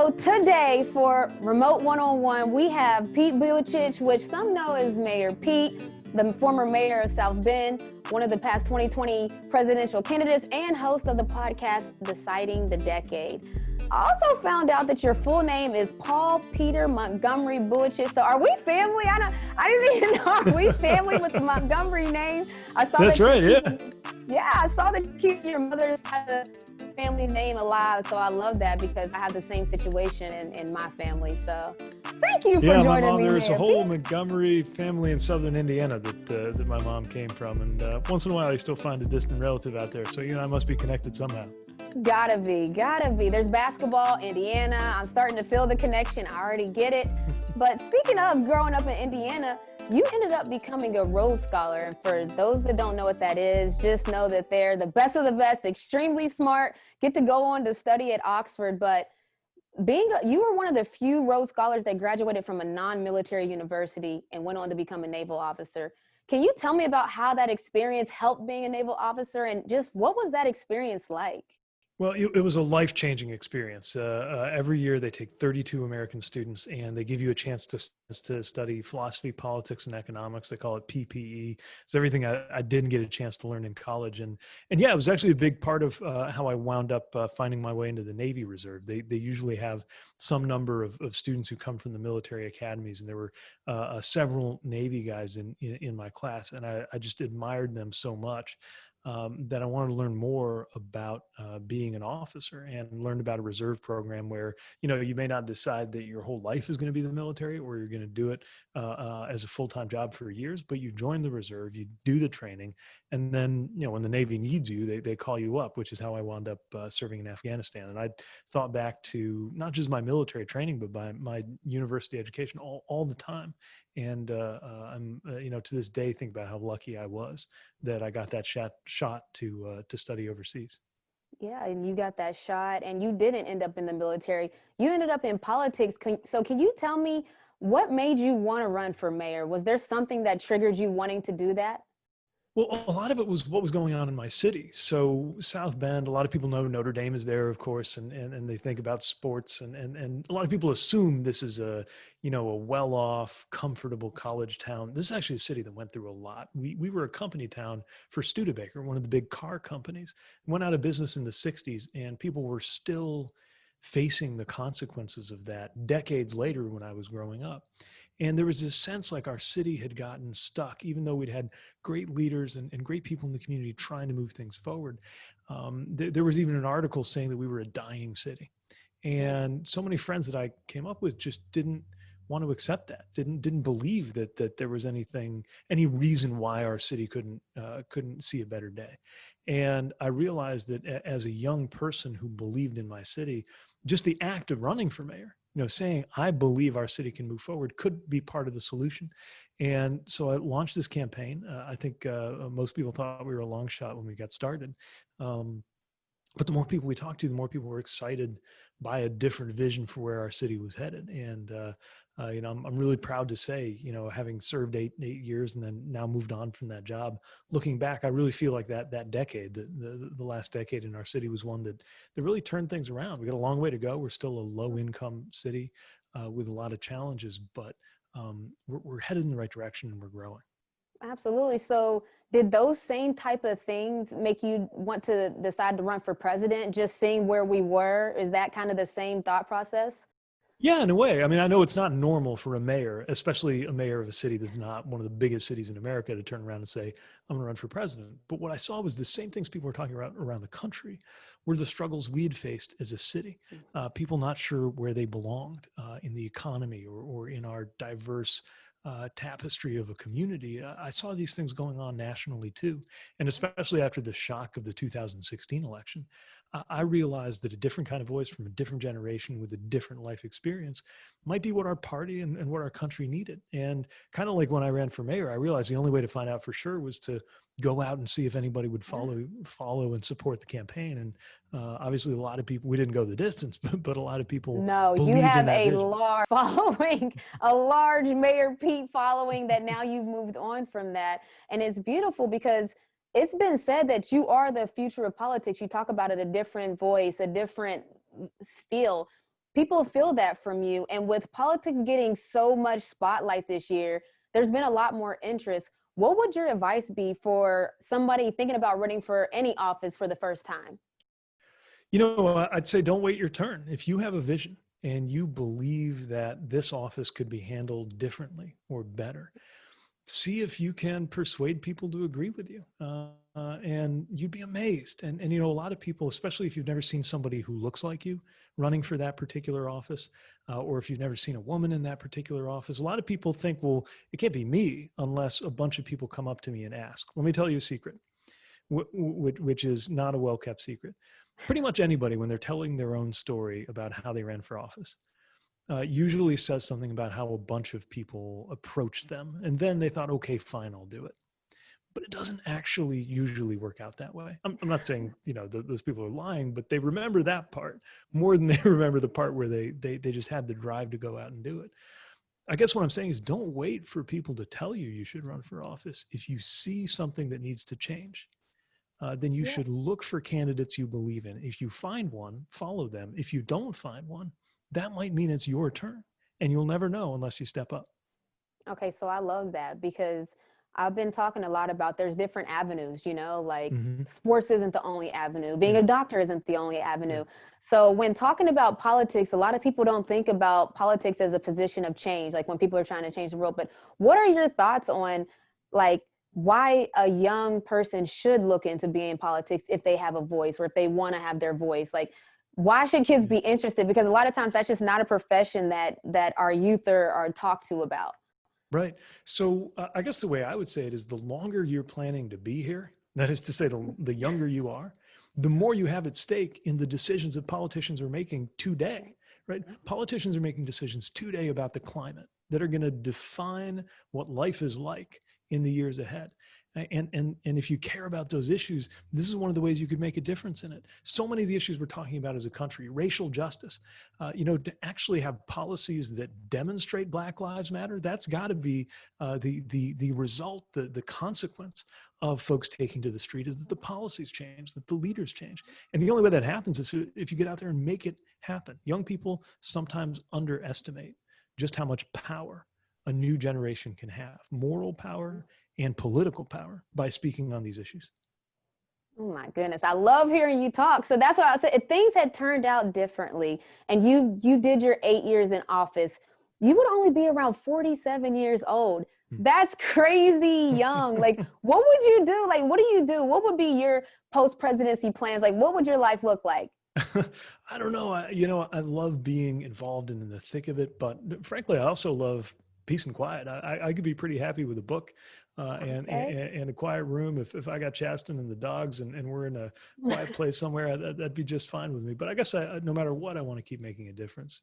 So today for Remote One-on-One, we have Pete Buttigieg, which some know as Mayor Pete, the former mayor of South Bend, one of the past 2020 presidential candidates, and host of the podcast Deciding the Decade. I also found out that your full name is Paul Peter Montgomery Buttigieg. So are we family? I didn't even know. Are we family with the Montgomery name? I saw That's right, yeah. Yeah, I saw that you keep your mother's side of the family name alive. So I love that because I have the same situation in my family. So thank you for joining me. Yeah, my mom, there's a whole Montgomery family in southern Indiana that my mom came from. And once in a while, I still find a distant relative out there. So, I must be connected somehow. Gotta be. There's basketball, Indiana. I'm starting to feel the connection. I already get it. But speaking of growing up in Indiana, you ended up becoming a Rhodes Scholar. And for those that don't know what that is, just know that they're the best of the best, extremely smart, get to go on to study at Oxford. But you were one of the few Rhodes Scholars that graduated from a non-military university and went on to become a naval officer. Can you tell me about how that experience helped being a naval officer and just what was that experience like? Well, it was a life-changing experience. Every year they take 32 American students and they give you a chance to study philosophy, politics, and economics. They call it PPE. It's everything I didn't get a chance to learn in college. And yeah, it was actually a big part of how I wound up finding my way into the Navy Reserve. They usually have some number of students who come from the military academies, and there were several Navy guys in my class, and I just admired them so much. That I wanted to learn more about being an officer and learn about a reserve program where, you may not decide that your whole life is going to be the military or you're going to do it as a full-time job for years, but you join the reserve, you do the training, and then, when the Navy needs you, they call you up, which is how I wound up serving in Afghanistan. And I thought back to not just my military training, but my university education all the time. And I'm, to this day, think about how lucky I was that I got that shot to study overseas. Yeah, and you got that shot, and you didn't end up in the military. You ended up in politics. So can you tell me what made you want to run for mayor? Was there something that triggered you wanting to do that? Well, a lot of it was what was going on in my city. So South Bend, a lot of people know Notre Dame is there, of course, and they think about sports, and a lot of people assume this is a well-off, comfortable college town. This is actually a city that went through a lot. We were a company town for Studebaker, one of the big car companies. Went out of business in the 60s, and people were still facing the consequences of that decades later when I was growing up. And there was this sense like our city had gotten stuck, even though we'd had great leaders and great people in the community trying to move things forward. There was even an article saying that we were a dying city. And so many friends that I came up with just didn't want to accept that, didn't believe that there was any reason why our city couldn't see a better day. And I realized that as a young person who believed in my city, just the act of running for mayor, saying, I believe our city can move forward could be part of the solution. And so I launched this campaign. I think most people thought we were a long shot when we got started. But the more people we talked to, the more people were excited by a different vision for where our city was headed. And, I'm really proud to say, having served eight years and then now moved on from that job, looking back, I really feel like that decade, the last decade in our city was one that really turned things around. We got a long way to go. We're still a low income city with a lot of challenges, but we're headed in the right direction and we're growing. Absolutely. So did those same type of things make you want to decide to run for president, just seeing where we were? Is that kind of the same thought process? Yeah, in a way. I mean, I know it's not normal for a mayor, especially a mayor of a city that's not one of the biggest cities in America, to turn around and say, I'm going to run for president. But what I saw was the same things people were talking about around the country were the struggles we had faced as a city. People not sure where they belonged in the economy or in our diverse tapestry of a community. I saw these things going on nationally too. And especially after the shock of the 2016 election, I realized that a different kind of voice from a different generation with a different life experience might be what our party and what our country needed. And kind of like when I ran for mayor, I realized the only way to find out for sure was to go out and see if anybody would follow and support the campaign. And obviously a lot of people, we didn't go the distance, but a lot of people. No, you have a large following, a large Mayor Pete following that now you've moved on from that. And it's beautiful because it's been said that you are the future of politics. You talk about it, a different voice, a different feel. people feel that from you. And with politics getting so much spotlight this year, there's been a lot more interest. What would your advice be for somebody thinking about running for any office for the first time? I'd say don't wait your turn. If you have a vision and you believe that this office could be handled differently or better, see if you can persuade people to agree with you. And you'd be amazed. And a lot of people, especially if you've never seen somebody who looks like you running for that particular office, or if you've never seen a woman in that particular office, a lot of people think, well, it can't be me unless a bunch of people come up to me and ask. Let me tell you a secret, which is not a well-kept secret. Pretty much anybody, when they're telling their own story about how they ran for office, usually says something about how a bunch of people approached them. And then they thought, okay, fine, I'll do it. But it doesn't actually usually work out that way. I'm not saying, those people are lying, but they remember that part more than they remember the part where they just had the drive to go out and do it. I guess what I'm saying is don't wait for people to tell you should run for office. If you see something that needs to change, then you should look for candidates you believe in. If you find one, follow them. If you don't find one, that might mean it's your turn, and you'll never know unless you step up. Okay, so I love that because I've been talking a lot about there's different avenues, like sports isn't the only avenue. Being a doctor isn't the only avenue. So when talking about politics, a lot of people don't think about politics as a position of change, like when people are trying to change the world. But what are your thoughts on like why a young person should look into being in politics if they have a voice or if they want to have their voice? Like, why should kids be interested? Because a lot of times that's just not a profession that our youth are talked to about. Right. So I guess the way I would say it is the longer you're planning to be here, that is to say the younger you are, the more you have at stake in the decisions that politicians are making today, right? Politicians are making decisions today about the climate that are going to define what life is like in the years ahead. And if you care about those issues, this is one of the ways you could make a difference in it. So many of the issues we're talking about as a country, racial justice, to actually have policies that demonstrate Black Lives Matter, that's got to be the result, the consequence of folks taking to the street is that the policies change, that the leaders change. And the only way that happens is if you get out there and make it happen. Young people sometimes underestimate just how much power a new generation can have, moral power and political power, by speaking on these issues. Oh my goodness. I love hearing you talk. So that's why I said if things had turned out differently and you did your 8 years in office, you would only be around 47 years old. That's crazy young. Like, what would you do? Like, what do you do? What would be your post-presidency plans? Like, what would your life look like? I don't know. I love being involved in the thick of it, but frankly, I also love peace and quiet. I could be pretty happy with a book and a quiet room. If I got Chasten and the dogs and we're in a quiet place somewhere, that'd be just fine with me. But I guess no matter what, I want to keep making a difference.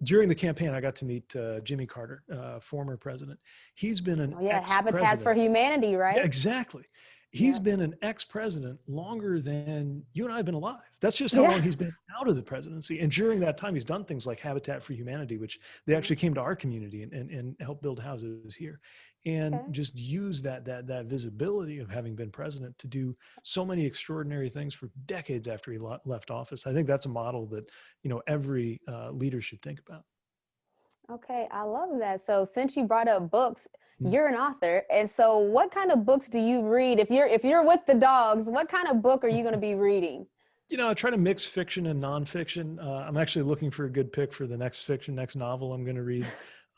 During the campaign, I got to meet Jimmy Carter, former president. He's been an ex-president. Habitats for Humanity, right? Yeah, exactly. He's been an ex-president longer than you and I have been alive. That's just how long he's been out of the presidency. And during that time, he's done things like Habitat for Humanity, which they actually came to our community and helped build houses here. And just use that visibility of having been president to do so many extraordinary things for decades after he left office. I think that's a model that, every leader should think about. Okay, I love that. So since you brought up books, you're an author. And so what kind of books do you read? If you're with the dogs, what kind of book are you going to be reading? I try to mix fiction and nonfiction. I'm actually looking for a good pick for the next novel I'm going to read.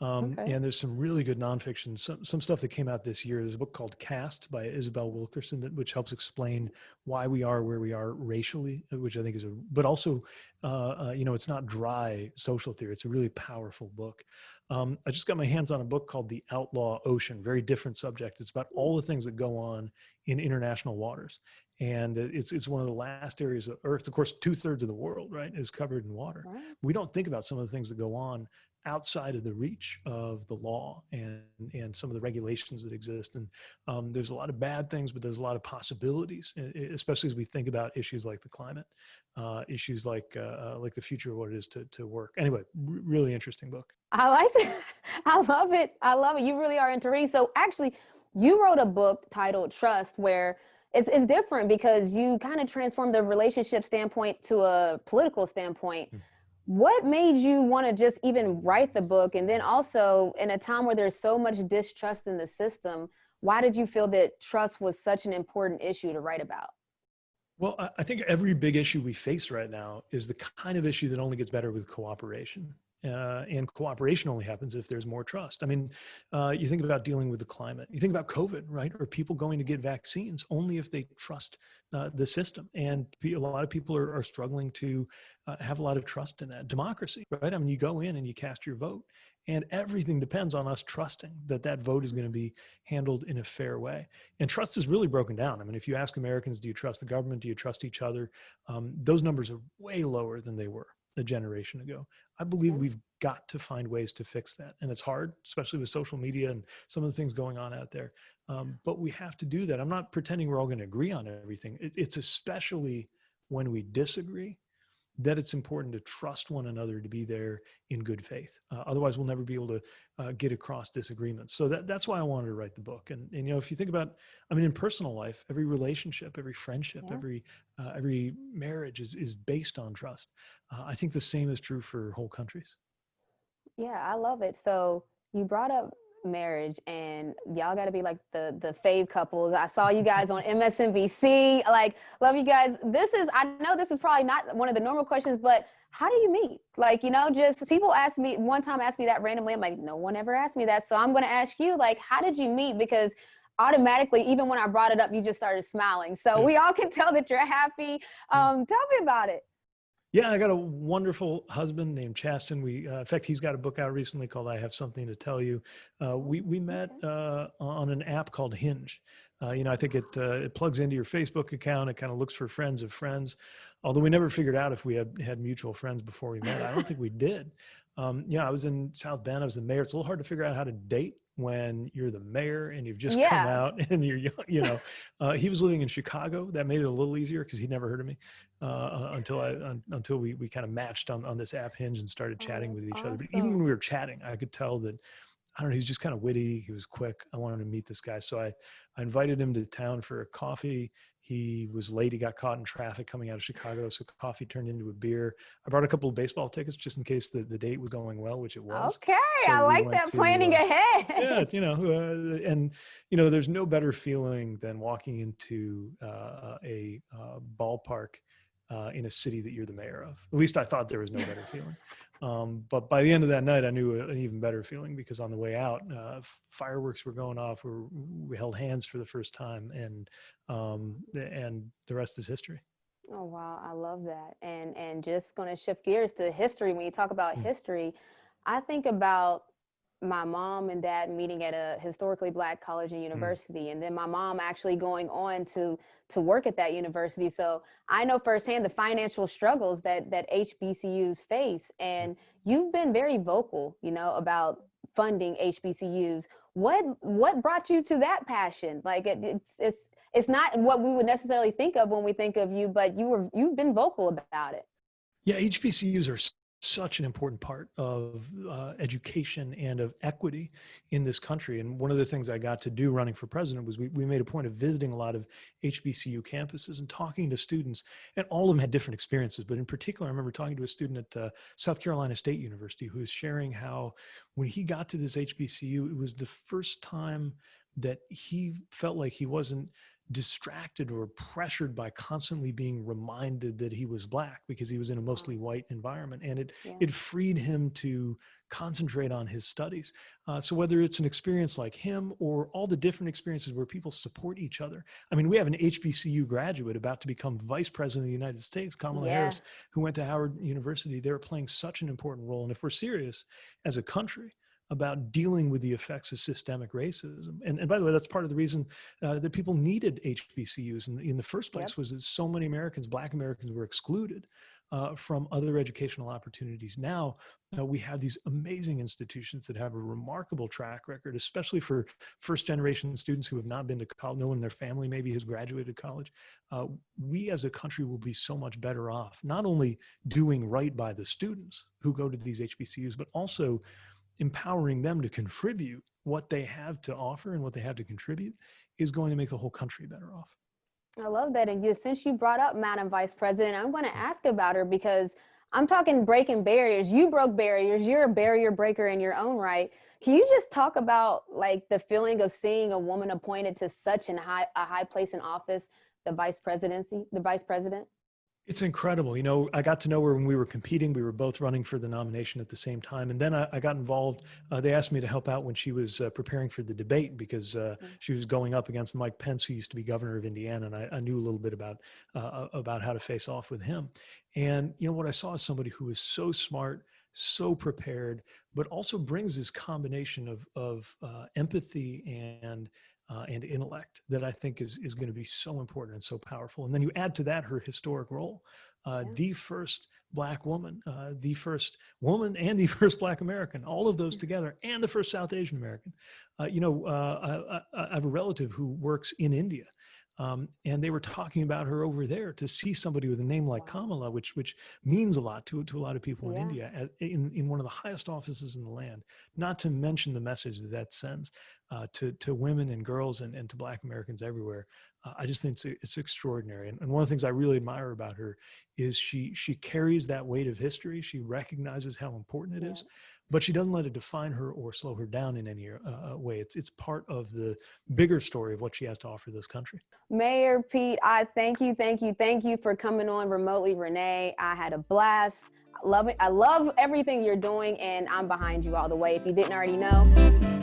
And there's some really good nonfiction, some stuff that came out this year. There's a book called Caste by Isabel Wilkerson, which helps explain why we are where we are racially, which I think is but also, it's not dry social theory. It's a really powerful book. I just got my hands on a book called The Outlaw Ocean, very different subject. It's about all the things that go on in international waters. And it's one of the last areas of Earth. Of course, 2/3 of the world, right, is covered in water. Right. We don't think about some of the things that go on outside of the reach of the law and some of the regulations that exist. And there's a lot of bad things, but there's a lot of possibilities, especially as we think about issues like the climate, issues like the future of what it is to work. Anyway, really interesting book. I like it. I love it. I love it. You really are into reading. So actually, you wrote a book titled Trust, where it's different because you kind of transformed the relationship standpoint to a political standpoint. What made you want to just even write the book? And then also, in a time where there's so much distrust in the system, why did you feel that trust was such an important issue to write about? Well, I think every big issue we face right now is the kind of issue that only gets better with cooperation. And cooperation only happens if there's more trust. I mean, you think about dealing with the climate, you think about COVID, right? Or people going to get vaccines only if they trust the system. And a lot of people are struggling to have a lot of trust in that democracy, right? I mean, you go in and you cast your vote, and everything depends on us trusting that that vote is going to be handled in a fair way. And trust is really broken down. I mean, if you ask Americans, do you trust the government? Do you trust each other? Those numbers are way lower than they were a generation ago. I believe we've got to find ways to fix that. And it's hard, especially with social media and some of the things going on out there. But we have to do that. I'm not pretending we're all going to agree on everything. It's especially when we disagree that it's important to trust one another to be there in good faith. Otherwise, we'll never be able to get across disagreements. So that's why I wanted to write the book. And you know, if you think about, I mean, in personal life, every relationship, every friendship, every marriage is based on trust. I think the same is true for whole countries. Yeah, I love it. So you brought up marriage, and y'all got to be like the fave couples. I saw you guys on MSNBC. Like, love you guys. I know this is probably not one of the normal questions, but how do you meet? Like, you know, just people ask me one time, asked me that randomly. I'm like, no one ever asked me that. So I'm going to ask you, like, how did you meet? Because automatically, even when I brought it up, you just started smiling. So we all can tell that you're happy. Tell me about it. Yeah, I got a wonderful husband named Chasten. In fact, he's got a book out recently called "I Have Something to Tell You." We met on an app called Hinge. You know, I think it plugs into your Facebook account. It kind of looks for friends of friends. Although we never figured out if we had mutual friends before we met. I don't think we did. I was in South Bend. I was the mayor. It's a little hard to figure out how to date when you're the mayor and you've just come out and you're young, you know. He was living in Chicago. That made it a little easier because he'd never heard of me until we kind of matched on this app Hinge and started chatting with each other. But even when we were chatting, I could tell that, I don't know, he was just kind of witty. He was quick. I wanted to meet this guy. So I invited him to town for a coffee. He was late. He got caught in traffic coming out of Chicago. So coffee turned into a beer. I brought a couple of baseball tickets just in case the date was going well, which it was. Okay. So I like that planning ahead. Yeah. You know, and you know, there's no better feeling than walking into a ballpark in a city that you're the mayor of. At least I thought there was no better feeling. But by the end of that night, I knew an even better feeling because on the way out, fireworks were going off. We held hands for the first time, and the rest is history. Oh, wow. I love that. And just going to shift gears to history. When you talk about history, I think about my mom and dad meeting at a historically Black college and university, and then my mom actually going on to work at that university. So I know firsthand the financial struggles that HBCUs face. And you've been very vocal, you know, about funding HBCUs. What brought you to that passion? Like it's not what we would necessarily think of when we think of you, but you've been vocal about it. Yeah, HBCUs are such an important part of education and of equity in this country. And one of the things I got to do running for president was we made a point of visiting a lot of HBCU campuses and talking to students, and all of them had different experiences. But in particular, I remember talking to a student at South Carolina State University who was sharing how when he got to this HBCU, it was the first time that he felt like he wasn't distracted or pressured by constantly being reminded that he was Black because he was in a mostly white environment, and it freed him to concentrate on his studies. So whether it's an experience like him or all the different experiences where people support each other. I mean, we have an HBCU graduate about to become vice president of the United States, Kamala Harris, who went to Howard University. They're playing such an important role. And if we're serious as a country about dealing with the effects of systemic racism. And by the way, that's part of the reason that people needed HBCUs in the first place was that so many Americans, Black Americans, were excluded from other educational opportunities. Now we have these amazing institutions that have a remarkable track record, especially for first generation students who have not been to college. No one in their family maybe has graduated college. We as a country will be so much better off, not only doing right by the students who go to these HBCUs, but also empowering them to contribute what they have to offer and what they have to contribute is going to make the whole country better off. I love that. And since you brought up Madam Vice President, I'm going to ask about her because I'm talking breaking barriers. You broke barriers. You're a barrier breaker in your own right. Can you just talk about like the feeling of seeing a woman appointed to such a high place in office, the vice president? It's incredible. You know, I got to know her when we were competing. We were both running for the nomination at the same time. And then I got involved. They asked me to help out when she was preparing for the debate because she was going up against Mike Pence, who used to be governor of Indiana. And I knew a little bit about how to face off with him. And, you know, what I saw is somebody who is so smart, so prepared, but also brings this combination of empathy and intellect that I think is going to be so important and so powerful. And then you add to that her historic role, the first Black woman, the first woman and the first Black American, all of those together, and the first South Asian American. I have a relative who works in India. And they were talking about her over there. To see somebody with a name like Kamala, which means a lot to a lot of people in India, in one of the highest offices in the land, not to mention the message that sends to women and girls and to Black Americans everywhere. I just think it's extraordinary. And one of the things I really admire about her is she carries that weight of history. She recognizes how important it is, but she doesn't let it define her or slow her down in any way. It's part of the bigger story of what she has to offer this country. Mayor Pete, I thank you for coming on remotely, Renee. I had a blast. I love it. I love everything you're doing, and I'm behind you all the way. If you didn't already know.